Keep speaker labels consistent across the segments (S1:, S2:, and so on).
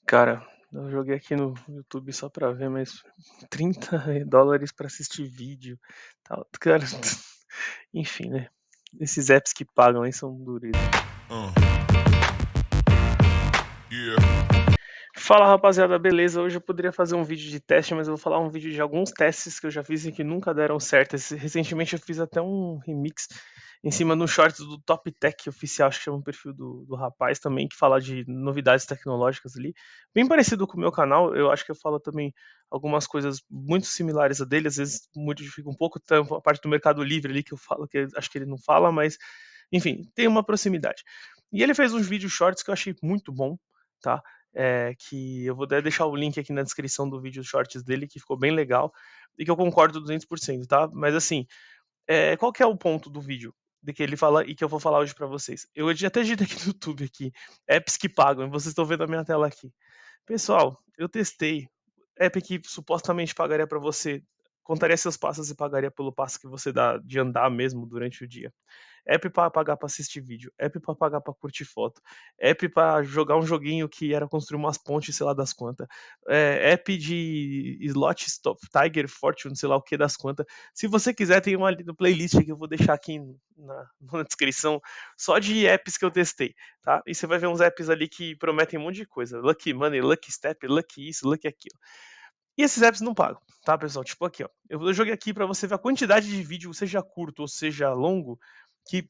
S1: Cara, eu joguei aqui no YouTube só pra ver, mas $30 pra assistir vídeo, tal. Cara, enfim, né? Esses apps que pagam aí são dureza.
S2: Uh. Yeah.
S1: Fala rapaziada, beleza? Hoje eu poderia fazer um vídeo de teste, mas eu vou falar um vídeo de alguns testes que eu já fiz e que nunca deram certo. Recentemente eu fiz até um remix em cima no shorts do Top Tech oficial, acho que chama o perfil do rapaz também, que fala de novidades tecnológicas ali. Bem parecido com o meu canal, eu acho que eu falo também algumas coisas muito similares a dele, às vezes modifica um pouco, tem a parte do Mercado Livre ali que eu falo, que acho que ele não fala, mas enfim, tem uma proximidade. E ele fez uns vídeos shorts que eu achei muito bom, tá? Que eu vou até deixar o link aqui na descrição do vídeo shorts dele, que ficou bem legal, e que eu concordo 200%, tá? Mas assim, qual que é o ponto do vídeo de que ele fala e que eu vou falar hoje pra vocês? Eu até digitei aqui no YouTube aqui, apps que pagam, e vocês estão vendo a minha tela aqui. Pessoal, eu testei app que supostamente pagaria pra você, contaria seus passos e pagaria pelo passo que você dá de andar mesmo durante o dia. App pra pagar pra assistir vídeo, app pra pagar pra curtir foto, app pra jogar um joguinho que era construir umas pontes, sei lá das quantas, app de slot stop, Tiger Fortune, sei lá o que das quantas. Se você quiser, tem uma ali no playlist que eu vou deixar aqui na descrição, só de apps que eu testei, tá? E você vai ver uns apps ali que prometem um monte de coisa. Lucky Money, Lucky Step, Lucky isso, Lucky aquilo. E esses apps não pagam, tá, pessoal? Tipo aqui, ó. Eu joguei aqui pra você ver a quantidade de vídeo, seja curto ou seja longo, que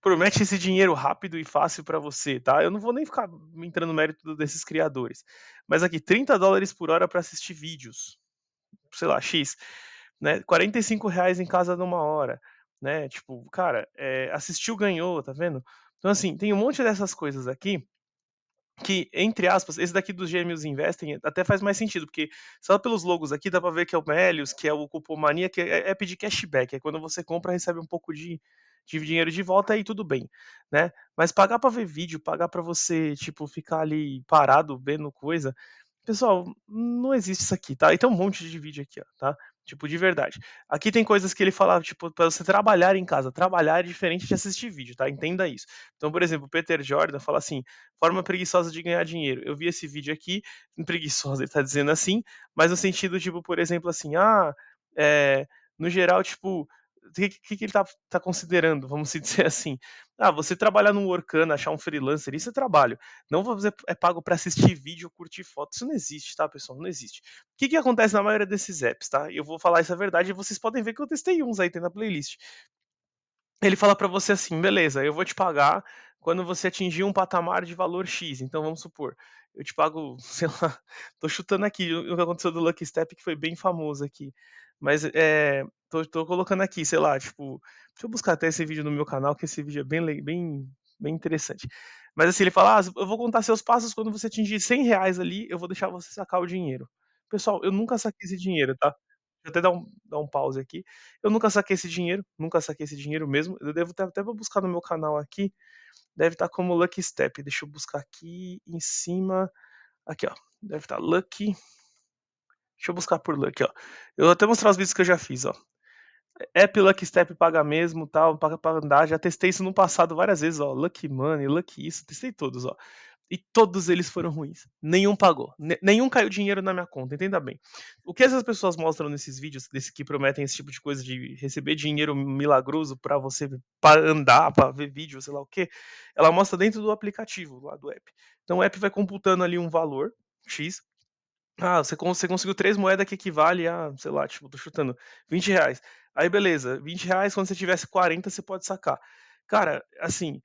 S1: promete esse dinheiro rápido e fácil para você, tá? Eu não vou nem ficar entrando no mérito desses criadores. Mas aqui, $30 por hora para assistir vídeos, sei lá, X, né? R$ 45 em casa numa hora, né? Tipo, cara, assistiu, ganhou, tá vendo? Então, assim, tem um monte dessas coisas aqui que, entre aspas, esse daqui dos Gêmeos Investem até faz mais sentido, porque só pelos logos aqui dá pra ver que é o Melius, que é o Cupomania, que é app de cashback, é quando você compra, recebe um pouco de dinheiro de volta e tudo bem, né? Mas pagar pra ver vídeo, pagar pra você, tipo, ficar ali parado vendo coisa, pessoal, não existe isso aqui, tá? E tem um monte de vídeo aqui, ó, tá? Tipo, de verdade. Aqui tem coisas que ele fala, tipo, pra você trabalhar em casa. Trabalhar é diferente de assistir vídeo, tá? Entenda isso. Então, por exemplo, o Peter Jordan fala assim: forma preguiçosa de ganhar dinheiro. Eu vi esse vídeo aqui, preguiçosa, ele tá dizendo assim, mas no sentido, tipo, por exemplo, assim, é, no geral, tipo, o que ele tá considerando, vamos dizer assim. Ah, você trabalhar num Workana, achar um freelancer, isso é trabalho. Não você é pago para assistir vídeo ou curtir foto. Isso não existe, tá, pessoal? Não existe. O que acontece na maioria desses apps, tá? Eu vou falar essa verdade e vocês podem ver que eu testei uns aí, tem na playlist. Ele fala para você assim, beleza, eu vou te pagar quando você atingir um patamar de valor X. Então vamos supor, eu te pago, sei lá, tô chutando aqui o que aconteceu do Lucky Step que foi bem famoso aqui. Mas tô colocando aqui, sei lá, tipo, deixa eu buscar até esse vídeo no meu canal, que esse vídeo é bem interessante. Mas assim, ele fala, eu vou contar seus passos quando você atingir R$ 100 ali, eu vou deixar você sacar o dinheiro. Pessoal, eu nunca saquei esse dinheiro, tá? Deixa eu até dar um pause aqui. Eu nunca saquei esse dinheiro, nunca saquei esse dinheiro mesmo. Eu devo até vou buscar no meu canal aqui, deve estar como Lucky Step. Deixa eu buscar aqui em cima. Aqui, ó. Deve estar Lucky. Deixa eu buscar por Lucky, ó. Eu vou até mostrar os vídeos que eu já fiz, ó. App Lucky Step paga mesmo, tal, paga pra andar. Já testei isso no passado várias vezes, ó. Lucky Money, Lucky isso, testei todos, ó. E todos eles foram ruins. Nenhum pagou. Nenhum caiu dinheiro na minha conta, entenda bem. O que essas pessoas mostram nesses vídeos, desse que prometem esse tipo de coisa de receber dinheiro milagroso pra você pra andar, pra ver vídeo, sei lá o quê, ela mostra dentro do aplicativo lá do app. Então o app vai computando ali um valor X. Você conseguiu 3 moedas que equivale a, sei lá, tipo, tô chutando, R$ 20. Aí beleza, R$ 20, quando você tivesse 40, você pode sacar. Cara, assim,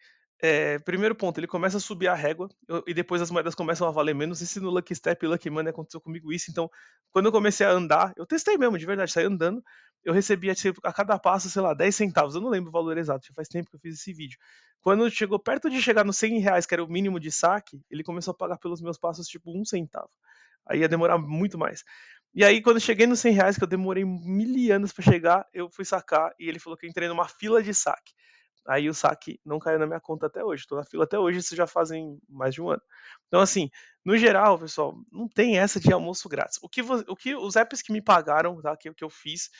S1: primeiro ponto, ele começa a subir a régua, e depois as moedas começam a valer menos. Esse no Lucky Step e Lucky Money aconteceu comigo isso. Então, quando eu comecei a andar, eu testei mesmo, de verdade, saí andando, eu recebia tipo, a cada passo, sei lá, 10 centavos. Eu não lembro o valor exato, já faz tempo que eu fiz esse vídeo. Quando chegou perto de chegar nos R$ 100, que era o mínimo de saque, ele começou a pagar pelos meus passos tipo 1 centavo. Aí ia demorar muito mais. E aí, quando eu cheguei nos R$ 100, que eu demorei mil anos pra chegar, eu fui sacar e ele falou que eu entrei numa fila de saque. Aí o saque não caiu na minha conta até hoje. Tô na fila até hoje, isso já fazem mais de um ano. Então, assim, no geral, pessoal, não tem essa de almoço grátis. O que os apps que me pagaram, tá? Que eu fiz,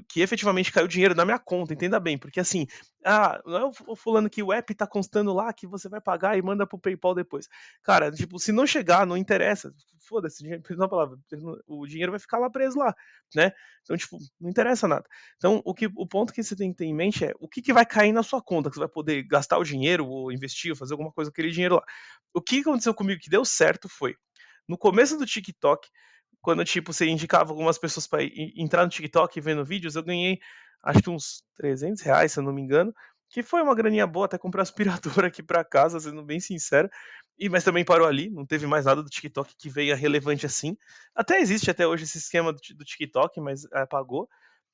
S1: que efetivamente caiu dinheiro na minha conta, entenda bem, porque assim, ah, não é o fulano que o app tá constando lá que você vai pagar e manda pro PayPal depois. Cara, tipo, se não chegar, não interessa. Foda-se, perdão a palavra, o dinheiro vai ficar lá preso lá, né? Então, tipo, não interessa nada. Então, o ponto que você tem que ter em mente é o que, que vai cair na sua conta, que você vai poder gastar o dinheiro ou investir ou fazer alguma coisa com aquele dinheiro lá. O que aconteceu comigo que deu certo foi, no começo do TikTok, quando, tipo, você indicava algumas pessoas para entrar no TikTok vendo vídeos, eu ganhei acho que uns R$ 300, se eu não me engano, que foi uma graninha boa, até comprei um aspirador aqui para casa, sendo bem sincero. Mas também parou ali, não teve mais nada do TikTok que veio relevante assim. Até existe até hoje esse esquema do TikTok, mas apagou.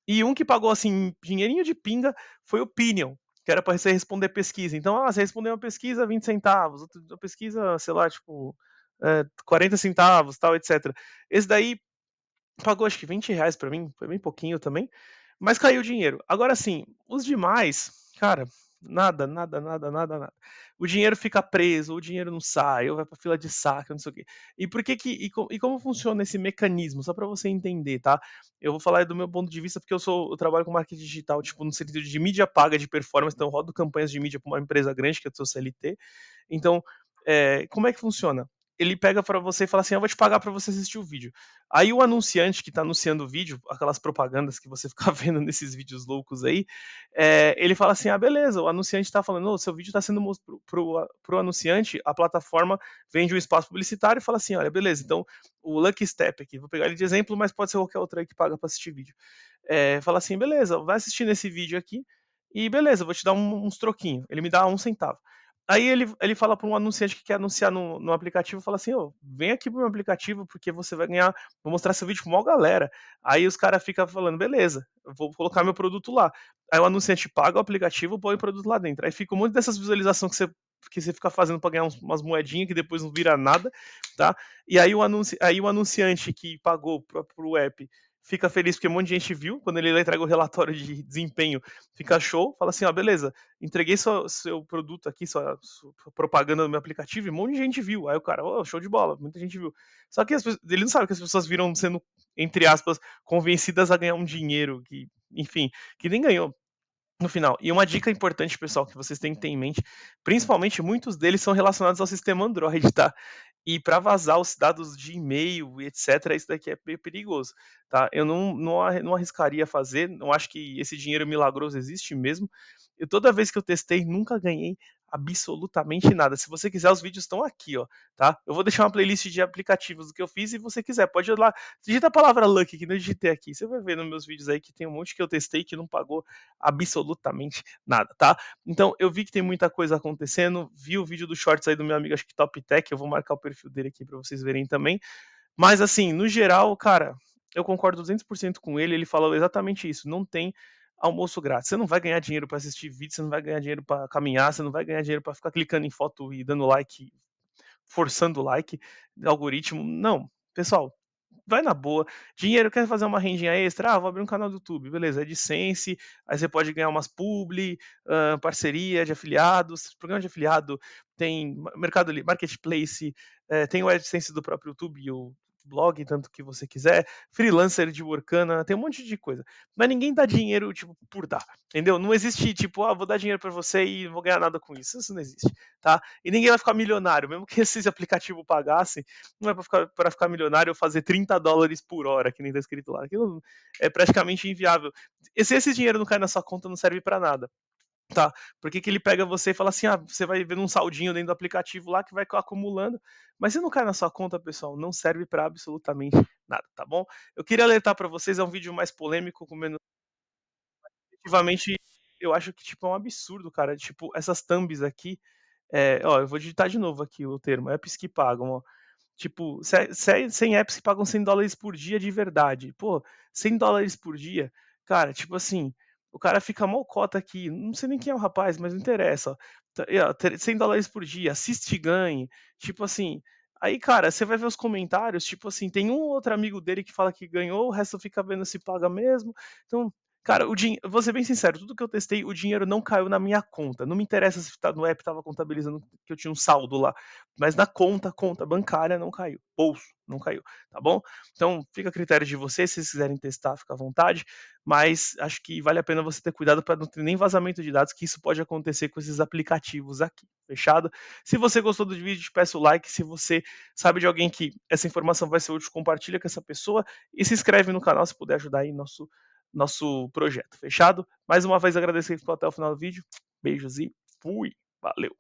S1: E um que pagou, assim, dinheirinho de pinga foi o Pinion, que era para você responder pesquisa. Então, você respondeu uma pesquisa, 20 centavos, outra pesquisa, sei lá, tipo, 40 centavos, tal, etc. Esse daí pagou acho que R$ 20 pra mim, foi bem pouquinho também, mas caiu o dinheiro. Agora sim, os demais, cara, nada, nada, nada, nada, nada. O dinheiro fica preso, o dinheiro não sai, ou vai pra fila de saque, não sei o quê. E por que que e como funciona esse mecanismo? Só para você entender, tá? Eu vou falar do meu ponto de vista porque eu trabalho com marketing digital, tipo, no sentido de mídia paga de performance, então eu rodo campanhas de mídia para uma empresa grande que é o seu CLT. Então, como é que funciona? Ele pega para você e fala assim: eu vou te pagar para você assistir o vídeo. Aí o anunciante que está anunciando o vídeo, aquelas propagandas que você fica vendo nesses vídeos loucos aí, ele fala assim: ah, beleza, o anunciante está falando, o seu vídeo está sendo mostrado pro anunciante, a plataforma vende um espaço publicitário e fala assim: olha, beleza, então o Lucky Step aqui, vou pegar ele de exemplo, mas pode ser qualquer outro aí que paga para assistir vídeo. Fala assim: beleza, vai assistir nesse vídeo aqui e beleza, vou te dar uns troquinhos. Ele me dá 1 centavo. Aí ele fala para um anunciante que quer anunciar no aplicativo, fala assim, ô, vem aqui pro meu aplicativo porque você vai ganhar, vou mostrar seu vídeo pra maior galera. Aí os caras ficam falando, beleza, eu vou colocar meu produto lá. Aí o anunciante paga o aplicativo, põe o produto lá dentro. Aí fica um monte dessas visualizações que você fica fazendo para ganhar umas moedinhas que depois não vira nada, tá? E aí o anunciante que pagou pro app fica feliz porque um monte de gente viu, quando ele entrega o relatório de desempenho, fica show, fala assim, ó, beleza, entreguei seu produto aqui, sua propaganda no meu aplicativo, e um monte de gente viu. Aí o cara, oh, show de bola, muita gente viu. Só que ele não sabe que as pessoas viram sendo, entre aspas, convencidas a ganhar um dinheiro que, enfim, que nem ganhou no final. E uma dica importante, pessoal, que vocês têm que ter em mente, principalmente muitos deles são relacionados ao sistema Android, tá? E para vazar os dados de e-mail e etc, isso daqui é perigoso, tá? Eu não arriscaria fazer, não acho que esse dinheiro milagroso existe mesmo. Eu toda vez que eu testei, nunca ganhei absolutamente nada. Se você quiser, os vídeos estão aqui, ó, tá? Eu vou deixar uma playlist de aplicativos do que eu fiz e você quiser, pode ir lá, digita a palavra Lucky, que não digitei aqui. Você vai ver nos meus vídeos aí que tem um monte que eu testei que não pagou absolutamente nada, tá? Então, eu vi que tem muita coisa acontecendo, vi o vídeo do Shorts aí do meu amigo, acho que Top Tech, eu vou marcar o perfil dele aqui para vocês verem também. Mas, assim, no geral, cara, eu concordo 200% com ele, ele falou exatamente isso, não tem almoço grátis. Você não vai ganhar dinheiro para assistir vídeo, você não vai ganhar dinheiro para caminhar, você não vai ganhar dinheiro para ficar clicando em foto e dando like, forçando o like, algoritmo. Não, pessoal, vai na boa. Dinheiro, quer fazer uma rendinha extra? Ah, vou abrir um canal do YouTube, beleza, é AdSense, aí você pode ganhar umas publi, parceria de afiliados, programa de afiliado, tem Mercado Livre, Marketplace, tem o AdSense do próprio YouTube, o blog, tanto que você quiser, freelancer de Workana, tem um monte de coisa. Mas ninguém dá dinheiro, tipo, por dar, entendeu? Não existe, tipo, vou dar dinheiro para você e não vou ganhar nada com isso. Isso não existe, tá? E ninguém vai ficar milionário, mesmo que esse aplicativo pagasse, não é para ficar milionário ou fazer US$ 30 por hora, que nem tá escrito lá. Aquilo é praticamente inviável. E se esse dinheiro não cai na sua conta, não serve para nada. Tá, porque que ele pega você e fala assim, você vai ver um saldinho dentro do aplicativo lá que vai acumulando, mas se não cai na sua conta, pessoal, não serve para absolutamente nada, tá bom? Eu queria alertar para vocês, é um vídeo mais polêmico, com menos efetivamente, eu acho que tipo é um absurdo, cara, tipo essas thumbs aqui, ó, eu vou digitar de novo aqui o termo, apps que pagam, ó. Tipo, 100 apps que pagam US$ 100 por dia de verdade. Pô, US$ 100 por dia, cara, tipo assim, o cara fica mó cota aqui, não sei nem quem é o rapaz, mas não interessa. Ó. Ó, US$ 100 por dia, assiste e ganhe. Tipo assim, aí, cara, você vai ver os comentários, tipo assim, tem um outro amigo dele que fala que ganhou, o resto fica vendo se paga mesmo. Então, Cara, vou ser bem sincero, tudo que eu testei, o dinheiro não caiu na minha conta. Não me interessa se no app tava contabilizando que eu tinha um saldo lá, mas na conta bancária não caiu. Bolso, não caiu, tá bom? Então, fica a critério de vocês, se vocês quiserem testar, fica à vontade, mas acho que vale a pena você ter cuidado para não ter nem vazamento de dados, que isso pode acontecer com esses aplicativos aqui, fechado? Se você gostou do vídeo, peço o like. Se você sabe de alguém que essa informação vai ser útil, compartilha com essa pessoa e se inscreve no canal se puder ajudar aí nosso projeto, fechado? Mais uma vez agradecer que ficou até o final do vídeo. Beijos e fui! Valeu!